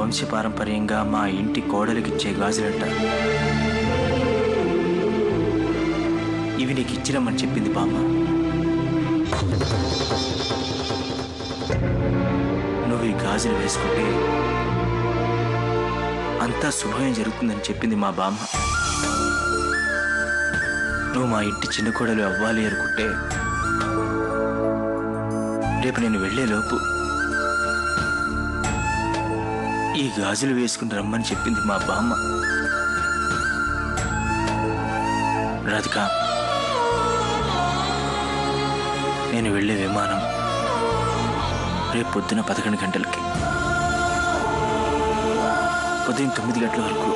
వంశపారంపర్యంగా మా ఇంటి కోడలికిచ్చే గాజులంట. ఇవి నీకు ఇచ్చిరమ్మని చెప్పింది బామ్మ. నువ్వు ఈ గాజులు వేసుకుంటే అంతా శుభమే జరుగుతుందని చెప్పింది మా బామ్మ. నువ్వు మా ఇంటి చిన్న కోడలు అవ్వాలి అనుకుంటే రేపు నేను వెళ్లేలోపు ఈ గాజులు వేసుకుని రమ్మని చెప్పింది మా బామ్మ. రాధిక, నేను వెళ్లే విమానం రేపు పొద్దున 11 గంటలకి. ఉదయం 9 గంటల వరకు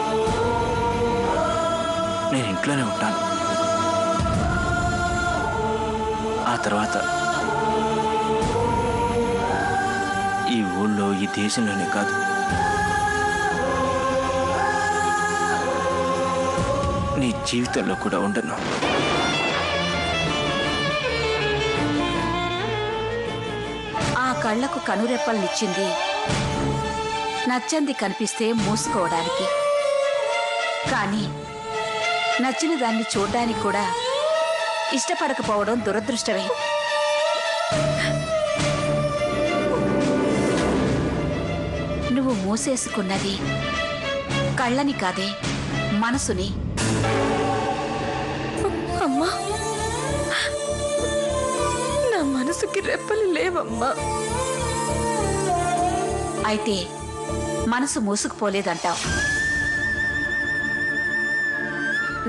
నేను ఇంట్లోనే ఉంటాను. ఆ తర్వాత ఈ ఊళ్ళో, ఈ దేశంలోనే కాదు, నీ జీవితంలో కూడా ఉండను. ఆ కళ్లకు కనురెప్పలనిచ్చింది నచ్చంది కనిపిస్తే మూసుకోవడానికి, కానీ నచ్చిన దాన్ని చూడ్డానికి కూడా ఇష్టపడకపోవడం దురదృష్టమే. నువ్వు మూసేసుకున్నది కళ్ళని కాదే, మనసుని. అమ్మా, నా మనసుకి రెప్పలు లేవమ్మా. అయితే మనసు మూసుకుపోలేదంటావు.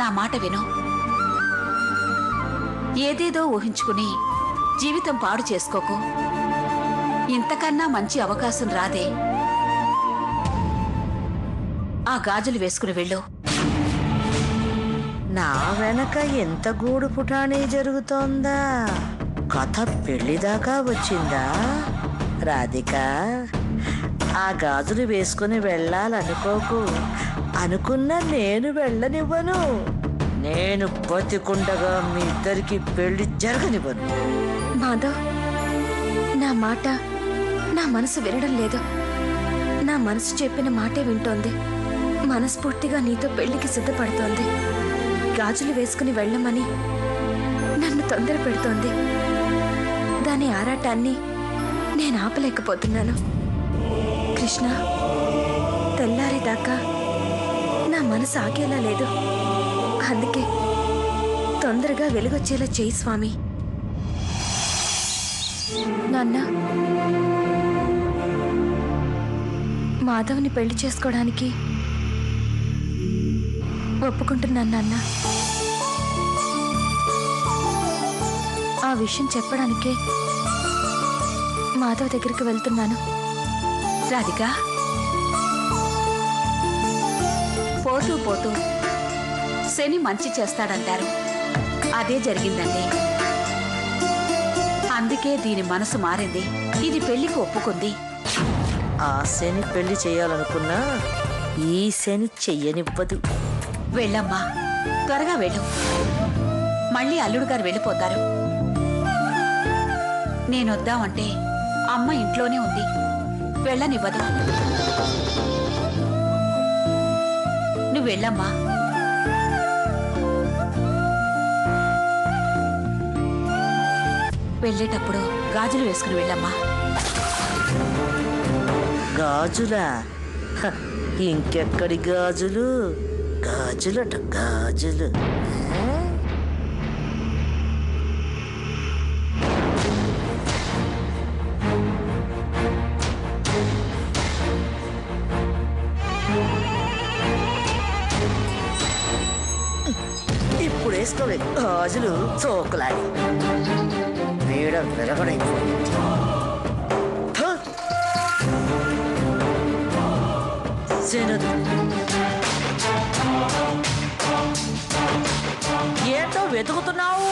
నా మాట విను. ఏదేదో ఊహించుకుని జీవితం పాడు చేసుకోకు. ఇంతకన్నా మంచి అవకాశం రాదే. ఆ గాజులు వేసుకుని వెళ్ళు. నా వెనక ఎంత గూడు పుటాణీ జరుగుతోందా? కథ పెళ్లిదాకా వచ్చిందా? రాధిక, ఆ గాజులు వేసుకుని వెళ్ళాలనుకోకు. అనుకున్నా నేను వెళ్ళనివ్వను. నేను బతికుండగా మీ ఇద్దరికి పెళ్లి జరగనివ్వను. మాధవ్, నా మాట నా మనసు వినడం లేదు. నా మనసు చెప్పిన మాటే వింటోంది. మనస్ఫూర్తిగా నీతో పెళ్లికి సిద్ధపడుతోంది. గాజులు వేసుకుని వెళ్ళమని నన్ను తొందర పెడుతోంది. దాని ఆరాటాన్ని నేను ఆపలేకపోతున్నాను. కృష్ణ, తెల్లారేదాకా నా మనసు ఆగేలా లేదు. అందుకే తొందరగా వెలుగొచ్చేలా చేయి స్వామి. నాన్న, మాధవ్ని పెళ్లి చేసుకోవడానికి ఒప్పుకుంటున్నాను నాన్న. ఆ విషయం చెప్పడానికే మాధవ్ దగ్గరికి వెళ్తున్నాను. రాధిక, పోతూ పోతూ శని మంచి చేస్తాడంటారు. అదే జరిగిందండి. అందుకే దీని మనసు మారింది. ఇది పెళ్లికి ఒప్పుకుంది. ఆ శని పెళ్లి చేయాలనుకున్నా ఈ శని చెయ్యనివ్వదు. వెళ్ళమ్మా, త్వరగా వెళ్ళు. మళ్ళీ అల్లుడు గారు వెళ్ళిపోతారు. నేనొద్దామంటే అమ్మ ఇంట్లోనే ఉంది, వెళ్ళనివ్వదు. నువ్వు వెళ్ళమ్మా. వెళ్ళేటప్పుడు గాజులు వేసుకుని వెళ్ళమ్మా. గాజులా? ఇంకెక్కడి గాజులు? గాజులట గాజులు. ఇప్పుడు వేసుకోవే గాజులు చోకులాడి వేడ విరగడైపోయింది. ఏంటో వెతుకుతున్నావు?